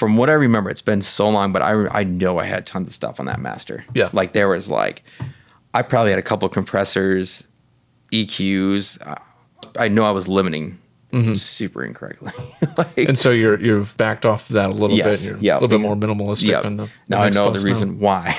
from what I remember, it's been so long, but I know I had tons of stuff on that master. Yeah. Like there was like, I probably had a couple compressors, EQs. I know I was limiting super incorrectly. And so you've backed off of that a little bit. And you're a little bit more minimalistic. On the now I know the reason why.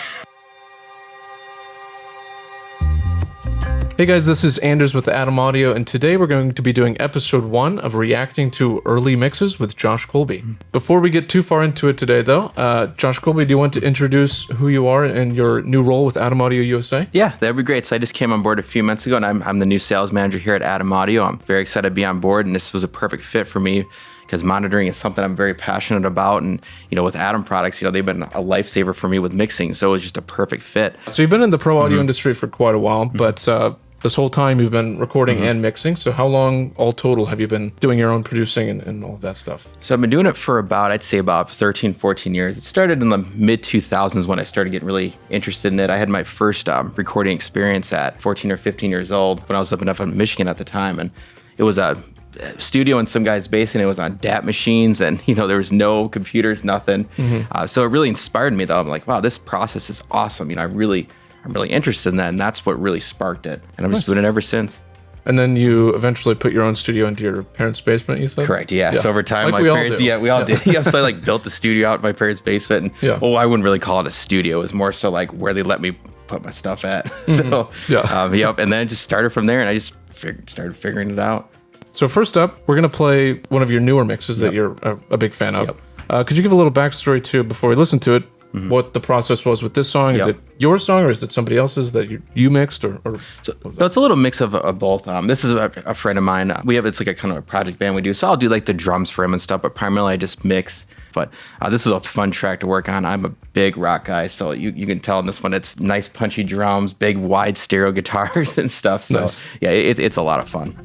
Hey guys, this is Anders with Atom Audio, and today we're going to be doing episode 1 of reacting to early mixes with Josh Colby. Before we get too far into it today, though, Josh Colby, do you want to introduce who you are and your new role with Atom Audio USA? Yeah, that'd be great. So I just came on board a few months ago, and I'm the new sales manager here at Atom Audio. I'm very excited to be on board, and this was a perfect fit for me because monitoring is something I'm very passionate about. And, with Atom products, they've been a lifesaver for me with mixing. So it was just a perfect fit. So you've been in the pro audio industry for quite a while, but this whole time you've been recording and mixing. So how long all total have you been doing your own producing and all of that stuff? So I've been doing it for I'd say about 13, 14 years. It started in the mid 2000s when I started getting really interested in it. I had my first recording experience at 14 or 15 years old when I was living up in Michigan at the time. And it was a studio in some guy's basement. It was on DAT machines, and there was no computers, nothing. So it really inspired me though. I'm like, wow, this process is awesome. I'm really interested in that, and that's what really sparked it. And I've just doing it ever since. And then you eventually put your own studio into your parents' basement, you said? Correct, yeah. So over time, my parents, we all did. Yeah, so I built the studio out in my parents' basement. And, I wouldn't really call it a studio. It was more so where they let me put my stuff at. So, and then it just started from there, and I just started figuring it out. So first up, we're going to play one of your newer mixes that you're a big fan of. Could you give a little backstory to, before we listen to it, what the process was with this song? Is it your song, or is it somebody else's that you mixed, or so it's a little mix of both. This is a friend of mine. It's like a kind of a project band we do. So I'll do like the drums for him and stuff, but primarily I just mix. But this was a fun track to work on. I'm a big rock guy, so you can tell in this one it's nice punchy drums, big wide stereo guitars and stuff. So nice. Yeah, it's a lot of fun.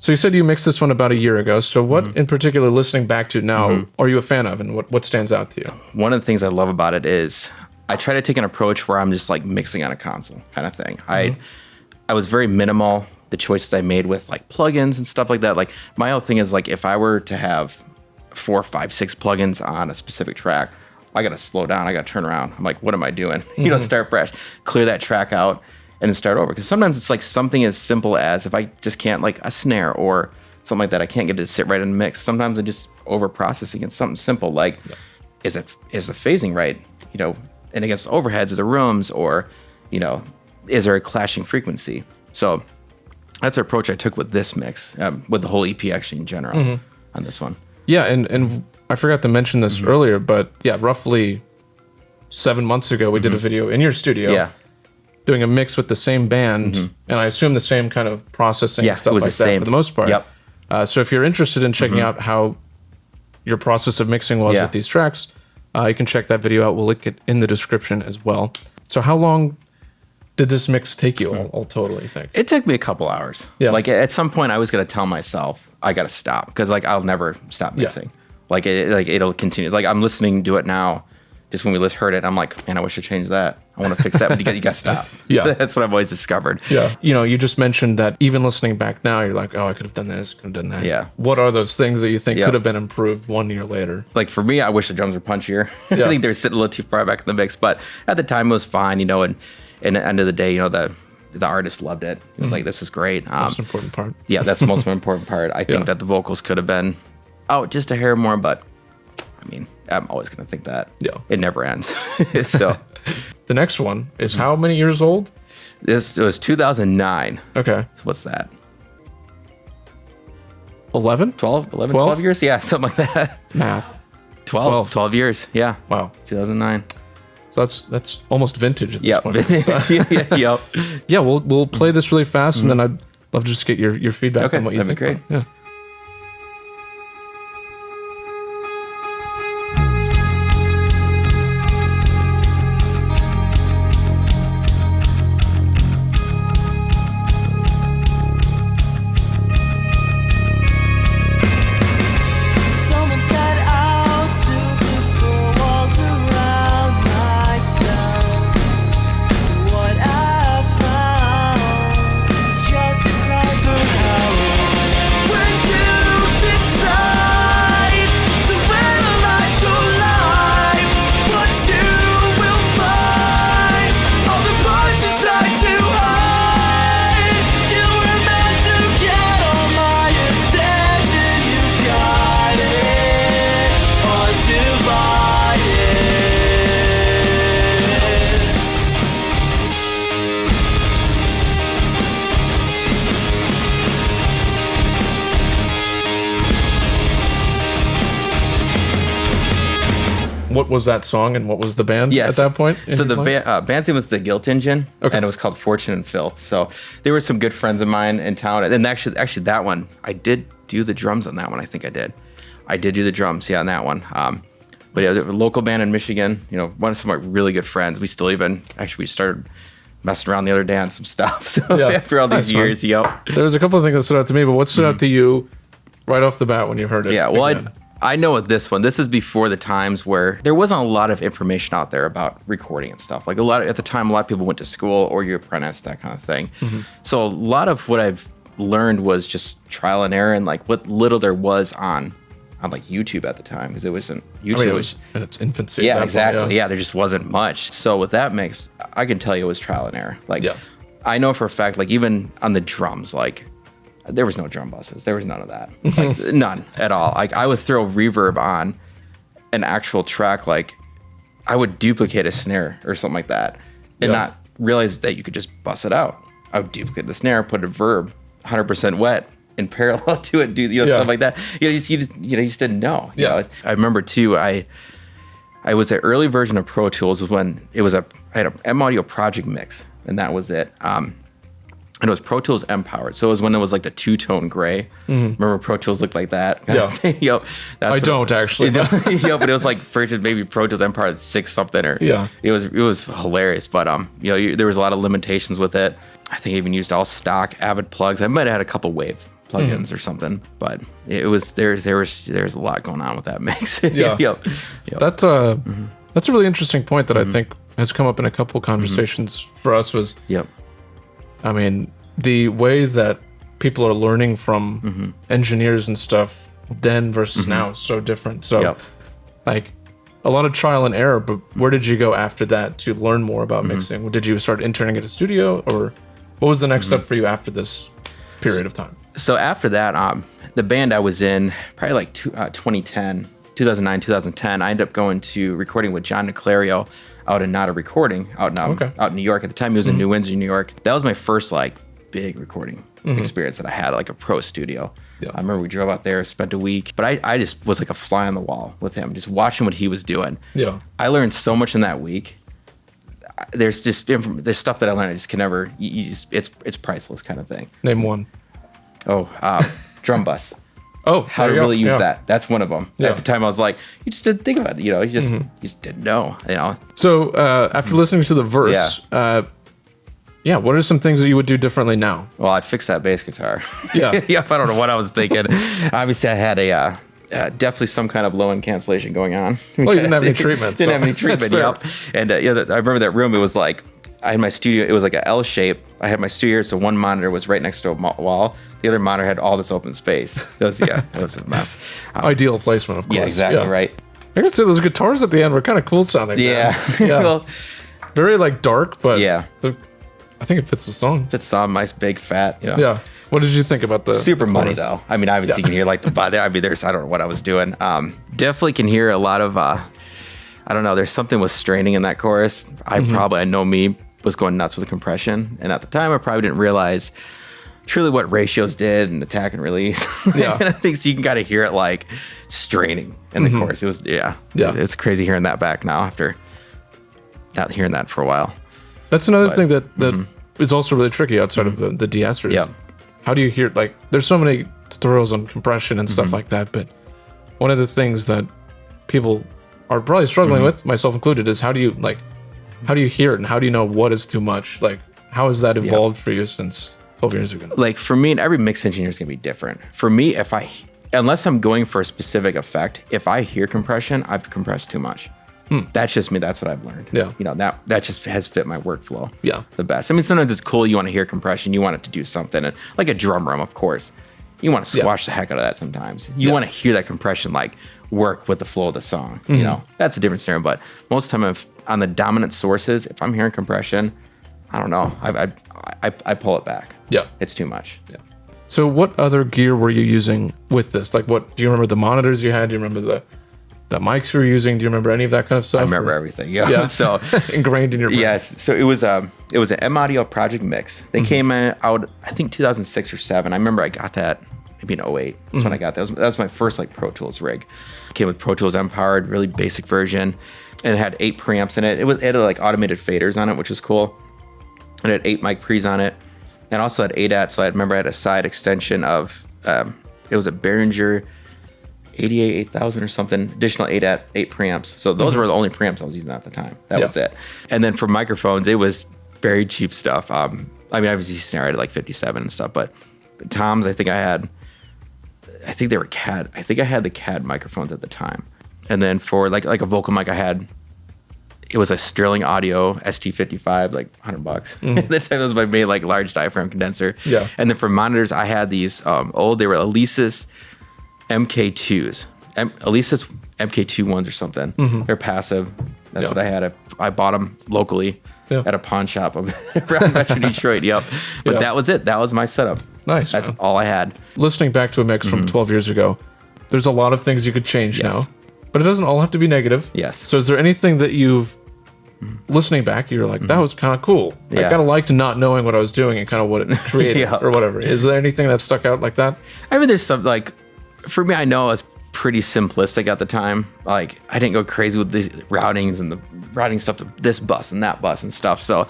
So you said you mixed this one about a year ago. So what in particular, listening back to it now, are you a fan of, and what stands out to you? One of the things I love about it is I try to take an approach where I'm just like mixing on a console kind of thing. I was very minimal, the choices I made with like plugins and stuff like that. Like my whole thing is like if I were to have 4, 5, 6 plugins on a specific track, I got to slow down. I got to turn around. I'm like, what am I doing? Start fresh, clear that track out, and then start over. Because sometimes it's like something as simple as if I just can't, like a snare or something like that, I can't get it to sit right in the mix. Sometimes I'm just over processing. It's something simple like, is the phasing right? And against the overheads of the rooms, or, is there a clashing frequency? So that's the approach I took with this mix, with the whole EP actually in general on this one. Yeah, and I forgot to mention this earlier, but yeah, roughly 7 months ago, we did a video in your studio doing a mix with the same band, and I assume the same kind of processing and stuff like that for the most part. So if you're interested in checking out how your process of mixing was with these tracks, you can check that video out. We'll link it in the description as well. So how long did this mix take you all total, you think? It took me a couple hours. Yeah. Like at some point I was going to tell myself I got to stop because like I'll never stop mixing. Yeah. Like it'll continue. It's like I'm listening to it now. Just when we heard it, I'm like, man, I wish I changed that. I want to fix that, but you got to stop. Yeah. That's what I've always discovered. Yeah. You know, you just mentioned that even listening back now, you're like, oh, I could have done this, could have done that. Yeah. What are those things that you think could have been improved 1 year later? Like for me, I wish the drums were punchier. Yeah. I think they're sitting a little too far back in the mix, but at the time it was fine, you know, and at the end of the day, you know, the artist loved it. It was like, this is great. Most important part. Yeah, that's the most important part. I think that the vocals could have been out just a hair more, but I mean, I'm always going to think that. Yeah. It never ends. So the next one is how many years old? It was 2009. Okay. So what's that? 11? 12 years? Yeah, something like that. Math. 12 years. Yeah. Wow. 2009. So that's almost vintage at this point. Yep. Yeah, we'll play this really fast, and then I'd love to just get your feedback on what you think. That'd be great. Yeah. What was that song and what was the band at that point? So the band's name was The Guilt Engine, and it was called Fortune and Filth. So there were some good friends of mine in town, and actually that one, I did do the drums on that one. I think I did do the drums, on that one. But yeah, a local band in Michigan, you know, one of some of my really good friends. We started messing around the other day on some stuff. So after all these years, There was a couple of things that stood out to me, but what stood out to you right off the bat when you heard it? Yeah, well, I know with this one, this is before the times where there wasn't a lot of information out there about recording and stuff. Like at the time, a lot of people went to school or you apprenticed, that kind of thing. So a lot of what I've learned was just trial and error and like what little there was on like YouTube at the time, because it wasn't YouTube. I mean, it was in its infancy. Yeah, exactly. Yeah, there just wasn't much. So with that mix, I can tell you it was trial and error. Like, I know for a fact, like even on the drums, like there was no drum buses. There was none of that. Like, none at all. Like I would throw reverb on an actual track. Like I would duplicate a snare or something like that and not realize that you could just bust it out. I would duplicate the snare, put a verb 100% wet in parallel to it, do stuff like that. You just didn't know. You know? I remember too, I was an early version of Pro Tools when I had a M Audio Project mix, and that was it. And it was Pro Tools M-Powered. So it was when it was like the two-tone gray. Remember Pro Tools looked like that? Yeah. I don't actually. But it was like maybe Pro Tools M-Powered 6 something or it was hilarious. But there was a lot of limitations with it. I think I even used all stock Avid plugs. I might have had a couple Wave plugins or something, but it was there's a lot going on with that mix. That's a really interesting point that I think has come up in a couple conversations for us was I mean, the way that people are learning from engineers and stuff then versus now is so different. So like a lot of trial and error, but where did you go after that to learn more about mixing? Did you start interning at a studio, or what was the next step for you after this period of time? So after that, the band I was in, probably like 2009, 2010, I ended up going to recording with John Niclario out in Nada Recording, out in New York. At the time, he was in New Windsor, New York. That was my first like big recording experience that I had, like a pro studio. I remember we drove out there, spent a week, but I just was like a fly on the wall with him, just watching what he was doing. I learned so much in that week. There's just there's stuff that I learned I just can never. It's priceless kind of thing. Name one. Drum bus. How to really use that. That's one of them. At the time, I was like, you just didn't think about it. You just didn't know. So after listening to the verse, yeah, what are some things that you would do differently now? Well, I'd fix that bass guitar. Yeah. Yep, I don't know what I was thinking. Obviously, I had a definitely some kind of low-end cancellation going on. Well, you didn't have any treatment. Didn't have any treatment, yep. And I remember that room, it was like, I had my studio, it was like an L shape. I had my studio, so one monitor was right next to a wall. The other monitor had all this open space. It was a mess. Ideal placement, of course. Yeah, exactly, right. I can say those guitars at the end were kind of cool sounding. Yeah. Yeah. Well, very like dark, but yeah. I think it fits the song. Fits the song, nice, big, fat. Yeah. What did you think about the super muddy chorus? though? I mean, obviously you can hear like the bother. I mean, I don't know what I was doing. Definitely can hear a lot of. I don't know. There's something was straining in that chorus. I know me was going nuts with the compression, and at the time I probably didn't realize truly what ratios did and attack and release. Yeah. And I think so you can kind of hear it like straining in the chorus. It was it's crazy hearing that back now after not hearing that for a while. That's another thing that is also really tricky outside of the de-essers. Yeah. How do you hear, like, there's so many tutorials on compression and stuff like that, but one of the things that people are probably struggling with, myself included, is how do you hear it and how do you know what is too much? Like, how has that evolved for you since 12 years ago? Like, for me, and every mix engineer is going to be different. For me, unless I'm going for a specific effect, if I hear compression, I've compressed too much. That's just me. That's what I've learned. Yeah. You know, that just has fit my workflow. Yeah. The best. I mean, sometimes it's cool. You want to hear compression. You want it to do something. And like a drum room, of course. You want to squash the heck out of that sometimes. You want to hear that compression like work with the flow of the song. You know, that's a different scenario. But most of the time, on the dominant sources, if I'm hearing compression, I don't know. I pull it back. Yeah. It's too much. Yeah. So what other gear were you using with this? Like, what do you remember the monitors you had? Do you remember the mics you were using? Do you remember any of that kind of stuff? I remember everything. Yeah. So ingrained in your brain. Yes. So it was an M Audio Project Mix. They came out, I think 2006 or 7. I remember I got that maybe in 08. That's when I got that. That was my first like Pro Tools rig. Came with Pro Tools M-Powered, really basic version, and it had 8 preamps in it. It had like automated faders on it, which was cool. And it had 8 mic pre's on it, and also had ADAT. So I remember I had a side extension of it was a Behringer 8000 or something, additional ADAT, 8 preamps. So those were the only preamps I was using at the time. That was it. And then for microphones, it was very cheap stuff. I mean, I was using snare at like 57 and stuff, but Toms, I think they were CAD. I think I had the CAD microphones at the time. And then for like a vocal mic, it was a Sterling Audio ST55, like $100. At the time, that was my main like large diaphragm condenser. Yeah. And then for monitors, I had these they were Alesis MK2s. Alesis MK2 ones or something. They're passive. That's what I had. I bought them locally at a pawn shop around Metro Detroit. Yep. But that was it. That was my setup. Nice. That's all I had. Listening back to a mix from 12 years ago, there's a lot of things you could change now, but it doesn't all have to be negative. Yes. So is there anything that listening back, you're like, that was kind of cool. I kind of liked not knowing what I was doing and kind of what it created or whatever. Is there anything that stuck out like that? I mean, there's some like, for me, I know I was pretty simplistic at the time. Like, I didn't go crazy with these routings and the routing stuff to this bus and that bus and stuff. So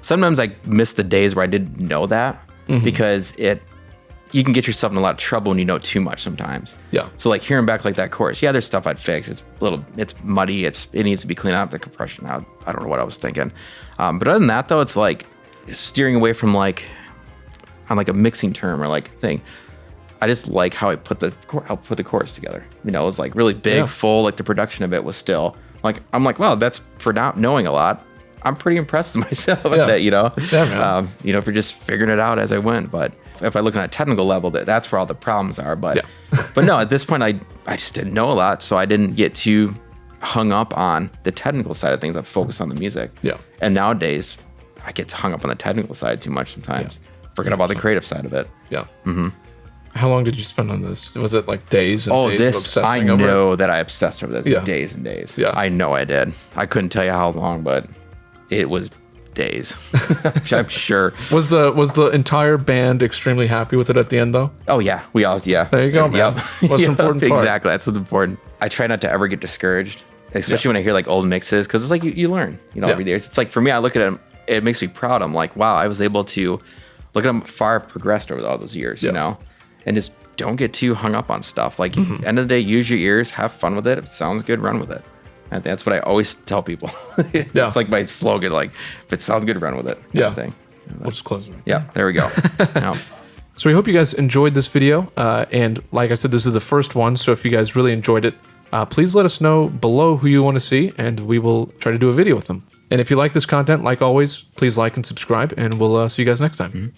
sometimes I missed the days where I didn't know that because you can get yourself in a lot of trouble when you know too much sometimes. Yeah. So like hearing back like that chorus, there's stuff I'd fix. It's muddy. It needs to be cleaned up. The compression, I don't know what I was thinking. But other than that though, it's like steering away from like on like a mixing term or like thing. I just like how I put the chorus together. You know, it was like really big, full. Like the production of it was still like, I'm like, wow, that's for not knowing a lot. I'm pretty impressed with myself with that, you know. Yeah, man. For just figuring it out as I went. But if I look on a technical level, that's where all the problems are. But but no, at this point, I just didn't know a lot, so I didn't get too hung up on the technical side of things. I focused on the music. Yeah. And nowadays, I get hung up on the technical side too much sometimes. Forget about the creative side of it. Yeah. How long did you spend on this? Was it like days and days of obsessing over it? I know that I obsessed over this days and days. Yeah. I know I did. I couldn't tell you how long, but it was days. I'm sure. Was the entire band extremely happy with it at the end though? Oh yeah. We all, There you go, man. What's the important part? Exactly. That's what's important. I try not to ever get discouraged, especially when I hear like old mixes, because it's like you learn, every day. It's like for me, I look at them, it makes me proud. I'm like, wow, I was able to look at them far progressed over all those years, you know? And just don't get too hung up on stuff. Like, end of the day, use your ears, have fun with it. If it sounds good, run with it. And that's what I always tell people. It's like my slogan, like, if it sounds good, run with it. Thing. We'll just close it. Yeah, there we go. Now, So we hope you guys enjoyed this video. And like I said, this is the first one. So if you guys really enjoyed it, please let us know below who you want to see, and we will try to do a video with them. And if you like this content, like always, please like and subscribe, and we'll see you guys next time.